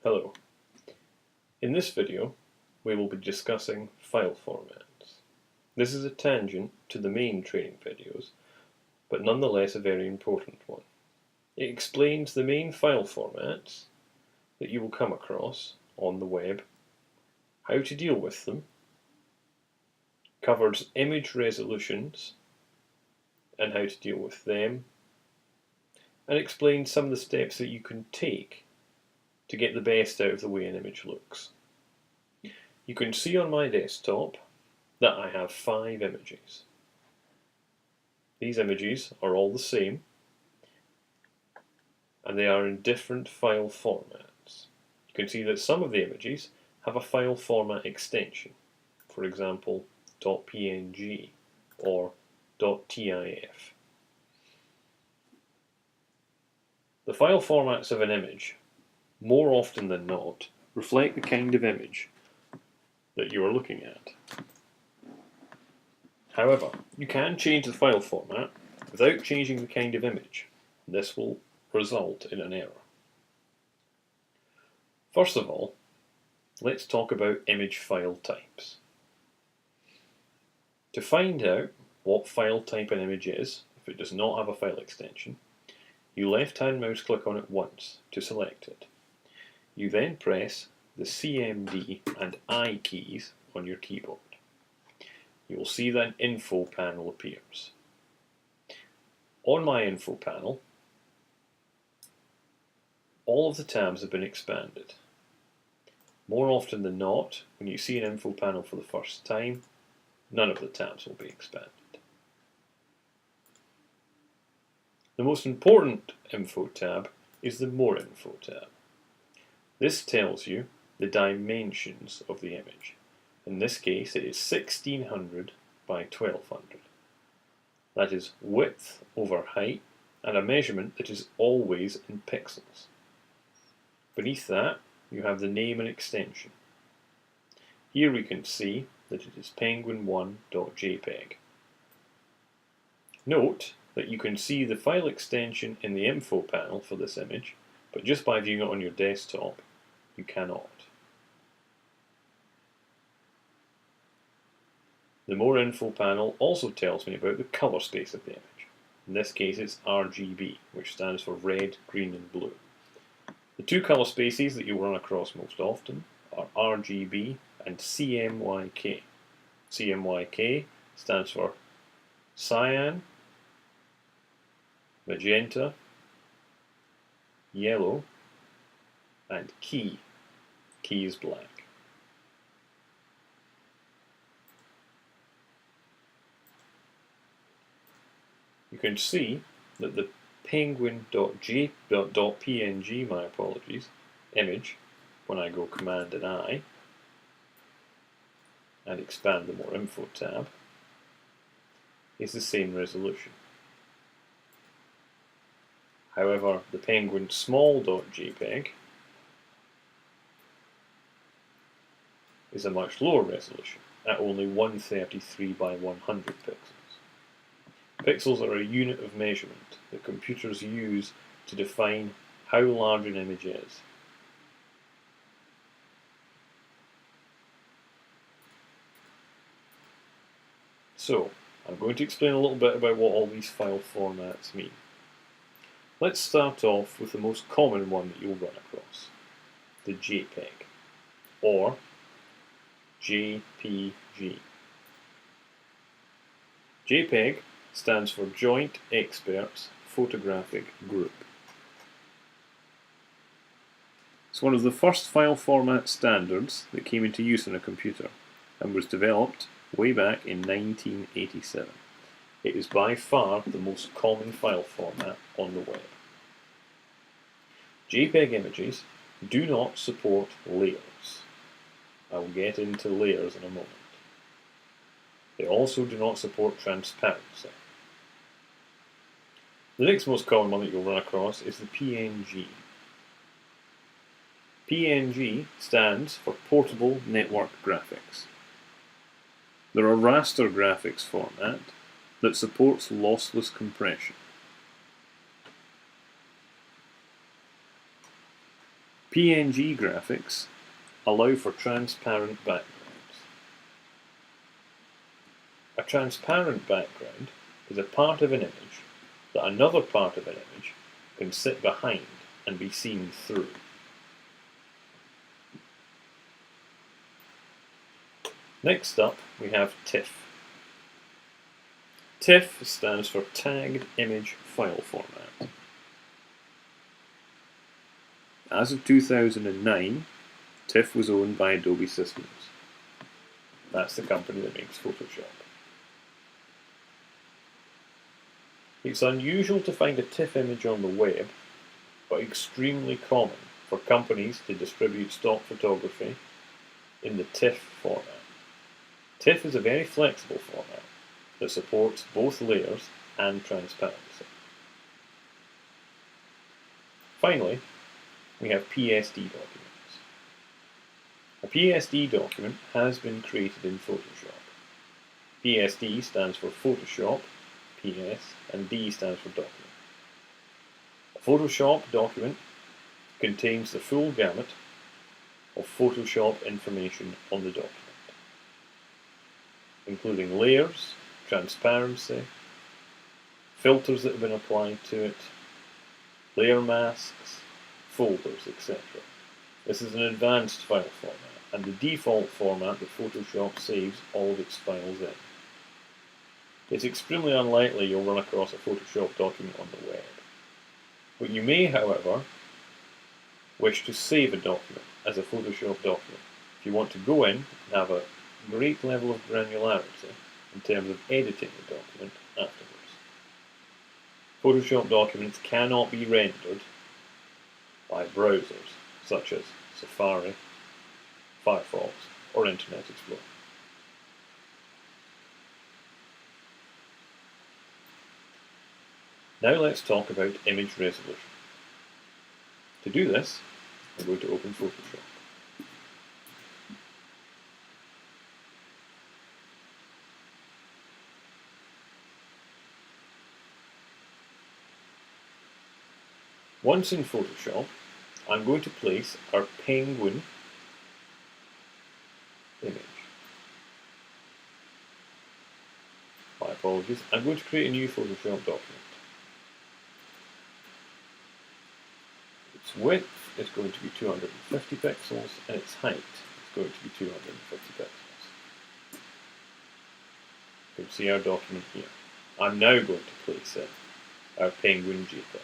Hello. In this video, we will be discussing file formats. This is a tangent to the main training videos, but nonetheless a very important one. It explains the main file formats that you will come across on the web, how to deal with them, covers image resolutions and how to deal with them, and explains some of the steps that you can take to get the best out of the way an image looks. You can see on my desktop that I have 5 images. These images are all the same, and they are in different file formats. You can see that some of the images have a file format extension, for example .png or .tif. The file formats of an image, more often than not, reflect the kind of image that you are looking at. However, you can change the file format without changing the kind of image. This will result in an error. First of all, let's talk about image file types. To find out what file type an image is, if it does not have a file extension, you left-hand mouse click on it once to select it. You then press the CMD and I keys on your keyboard. You will see that an info panel appears. On my info panel, all of the tabs have been expanded. More often than not, when you see an info panel for the first time, none of the tabs will be expanded. The most important info tab is the More Info tab. This tells you the dimensions of the image. In this case, it is 1600 by 1200. That is width over height, and a measurement that is always in pixels. Beneath that, you have the name and extension. Here we can see that it is penguin1.jpg. Note that you can see the file extension in the info panel for this image, but just by viewing it on your desktop, you cannot. The More Info panel also tells me about the color space of the image. In this case it's RGB, which stands for red, green and blue. The two color spaces that you will run across most often are RGB and CMYK. CMYK stands for cyan, magenta, yellow and key. Key is black. You can see that the penguin.png, image, when I go Command and I and expand the More Info tab, is the same resolution. However, the penguin small.jpg is a much lower resolution, at only 133 by 100 pixels. Pixels are a unit of measurement that computers use to define how large an image is. So, I'm going to explain a little bit about what all these file formats mean. Let's start off with the most common one that you'll run across, the JPEG, or JPG. JPEG stands for Joint Experts Photographic Group. It's one of the first file format standards that came into use in a computer and was developed way back in 1987. It is by far the most common file format on the web. JPEG images do not support layers. I will get into layers in a moment. They also do not support transparency. The next most common one that you'll run across is the PNG. PNG stands for Portable Network Graphics. They're a raster graphics format that supports lossless compression. PNG graphics allow for transparent backgrounds. A transparent background is a part of an image that another part of an image can sit behind and be seen through. Next up, we have TIFF. TIFF stands for Tagged Image File Format. As of 2009, TIFF was owned by Adobe Systems. That's the company that makes Photoshop. It's unusual to find a TIFF image on the web, but extremely common for companies to distribute stock photography in the TIFF format. TIFF is a very flexible format that supports both layers and transparency. Finally, we have PSD documents. A PSD document has been created in Photoshop. PSD stands for Photoshop, PS, and D stands for document. A Photoshop document contains the full gamut of Photoshop information on the document, including layers, transparency, filters that have been applied to it, layer masks, folders, etc. This is an advanced file format, and the default format that Photoshop saves all of its files in. It's extremely unlikely you'll run across a Photoshop document on the web. But you may, however, wish to save a document as a Photoshop document if you want to go in and have a great level of granularity in terms of editing the document afterwards. Photoshop documents cannot be rendered by browsers such as Safari, Firefox, or Internet Explorer. Now let's talk about image resolution. To do this, I'm going to open Photoshop. Once in Photoshop, I'm going to place our penguin image. My apologies. I'm going to create a new Photoshop document. Its width is going to be 250 pixels and its height is going to be 250 pixels. You can see our document here. I'm now going to place in our penguin JPEG.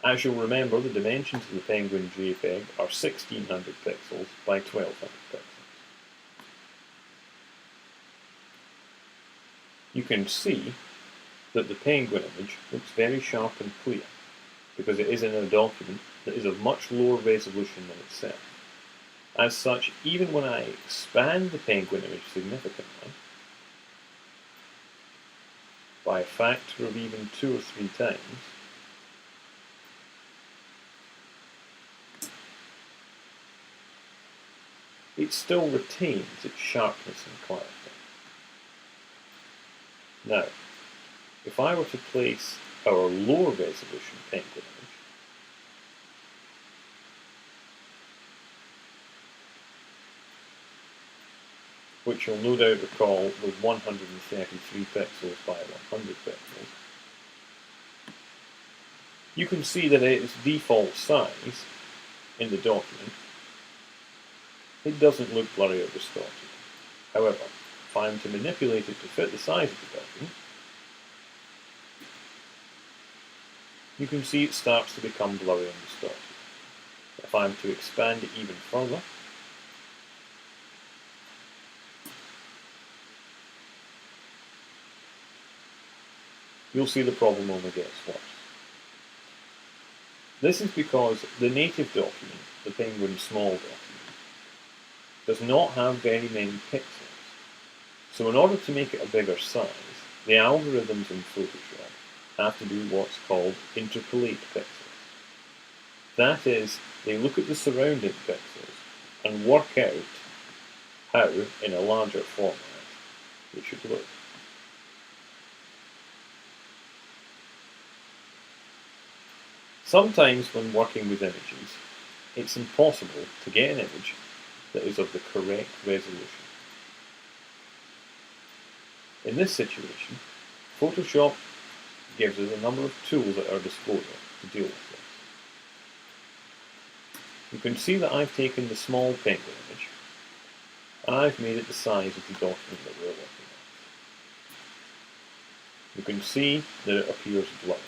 As you'll remember, the dimensions of the Penguin JPEG are 1600 pixels by 1200 pixels. You can see that the Penguin image looks very sharp and clear because it is in a document that is of much lower resolution than itself. As such, even when I expand the Penguin image significantly, by a factor of even 2 or 3 times, it still retains its sharpness and clarity. Now, if I were to place our lower resolution Penguin image, which you'll no doubt recall was 133 pixels by 100 pixels, you can see that at its default size in the document, it doesn't look blurry or distorted. However, if I am to manipulate it to fit the size of the document, you can see it starts to become blurry and distorted. If I am to expand it even further, you'll see the problem only gets worse. This is because the native document, the Penguin small document, does not have very many pixels. So in order to make it a bigger size, the algorithms in Photoshop have to do what's called interpolate pixels. That is, they look at the surrounding pixels and work out how, in a larger format, they should look. Sometimes when working with images, it's impossible to get an image that is of the correct resolution. In this situation, Photoshop gives us a number of tools at our disposal to deal with this. You can see that I've taken the small penguin image and I've made it the size of the document that we're working on. You can see that it appears blurry.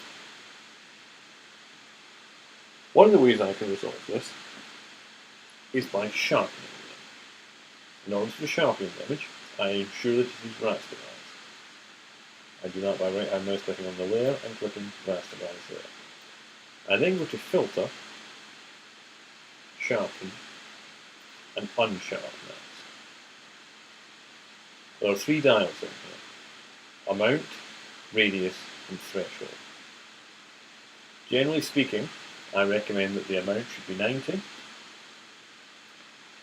One of the ways I can resolve this is by sharpening the image. In order to sharpen the image, I ensure that it is rasterized. I do that by right-hand mouse clicking on the layer and clicking Rasterize there. I then go to Filter, Sharpen, and Unsharpen Mask. There are 3 dials in here: Amount, Radius, and Threshold. Generally speaking, I recommend that the amount should be 90,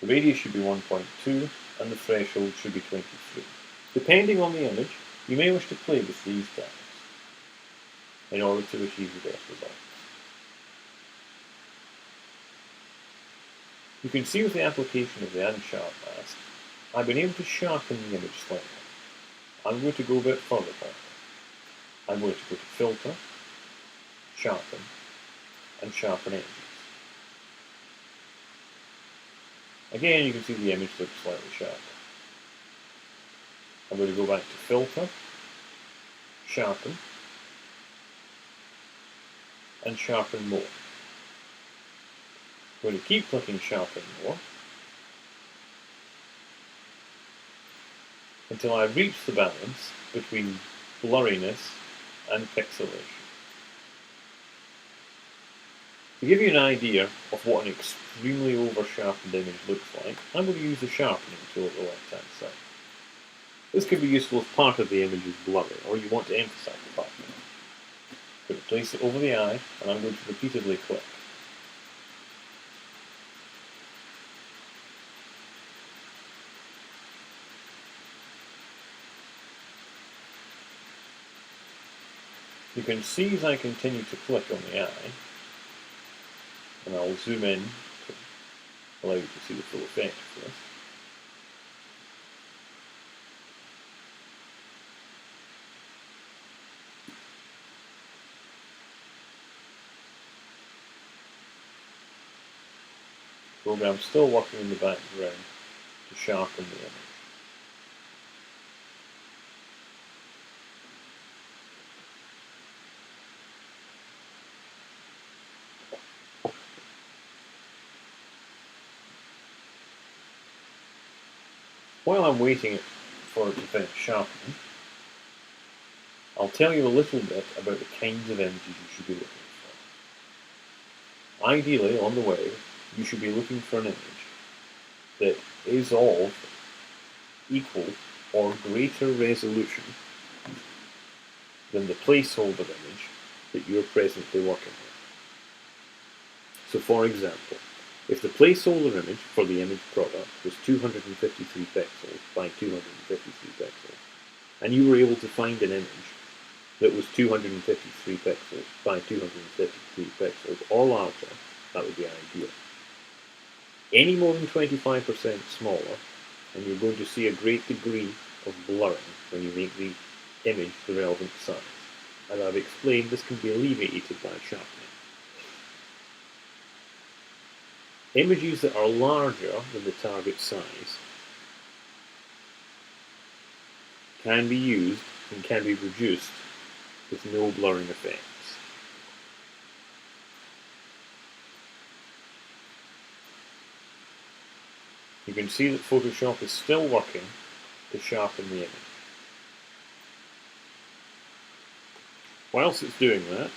the radius should be 1.2, and the threshold should be 23. Depending on the image, you may wish to play with these dials in order to achieve the best results. You can see with the application of the Unsharp mask, I've been able to sharpen the image slightly. I'm going to go a bit further now. I'm going to go to Filter, Sharpen, and Sharpen Edges. Again, you can see the image looks slightly sharper. I'm going to go back to Filter, Sharpen, and Sharpen More. I'm going to keep clicking Sharpen More until I reach the balance between blurriness and pixelation. To give you an idea of what an extremely over-sharpened image looks like, I'm going to use the sharpening tool at the left-hand side. This could be useful if part of the image is blurry, or you want to emphasize the part of it. I'm going to place it over the eye, and I'm going to repeatedly click. You can see as I continue to click on the eye, and I'll zoom in to allow you to see the full effect of this. The program's still working in the background to sharpen the image. While I'm waiting for it to finish sharpening, I'll tell you a little bit about the kinds of images you should be looking for. Ideally, on the web, you should be looking for an image that is of equal or greater resolution than the placeholder image that you're presently working with. So for example, if the placeholder image for the image product was 253 pixels by 253 pixels, and you were able to find an image that was 253 pixels by 253 pixels or larger, that would be ideal. Any more than 25% smaller, and you're going to see a great degree of blurring when you make the image the relevant size. As I've explained, this can be alleviated by sharpening. Images that are larger than the target size can be used and can be reduced with no blurring effects. You can see that Photoshop is still working to sharpen the image. Whilst it's doing that,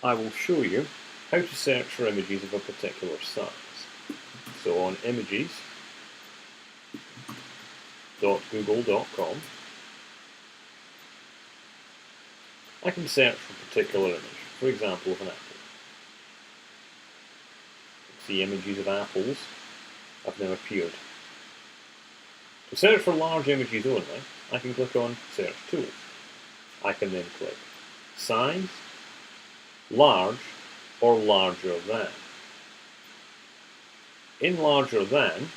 I will show you how to search for images of a particular size. So on images.google.com, I can search for a particular image, for example of an apple. See images of apples have now appeared. To search for large images only, I can click on Search Tools. I can then click Size, Large, or Larger than. In Larger than,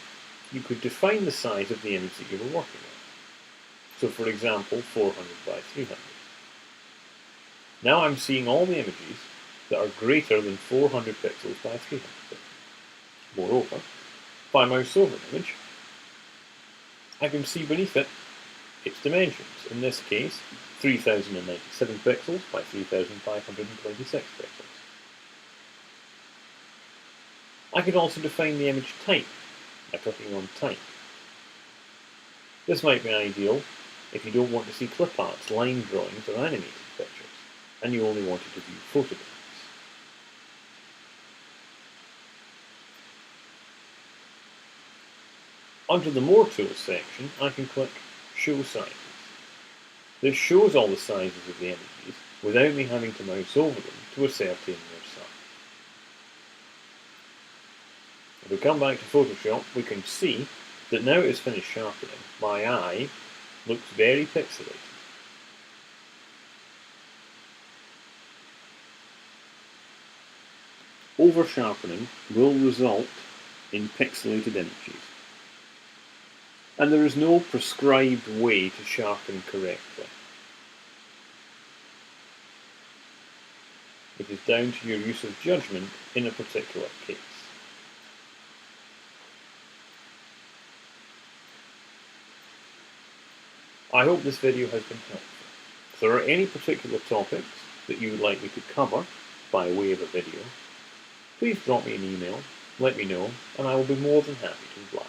you could define the size of the image that you were working on. So for example, 400 by 300. Now I'm seeing all the images that are greater than 400 pixels by 300 pixels. Moreover, if I mouse over an image, I can see beneath it its dimensions. In this case, 3097 pixels by 3526 pixels. I could also define the image type by clicking on Type. This might be ideal if you don't want to see clip arts, line drawings, or animated pictures, and you only wanted to view photographs. Under the More Tools section, I can click Show Sizes. This shows all the sizes of the images without me having to mouse over them to ascertain their size. If we come back to Photoshop, we can see that now it has finished sharpening, my eye looks very pixelated. Over-sharpening will result in pixelated images, and there is no prescribed way to sharpen correctly. It is down to your use of judgment in a particular case. I hope this video has been helpful. If there are any particular topics that you would like me to cover by way of a video, please drop me an email, let me know, and I will be more than happy to reply.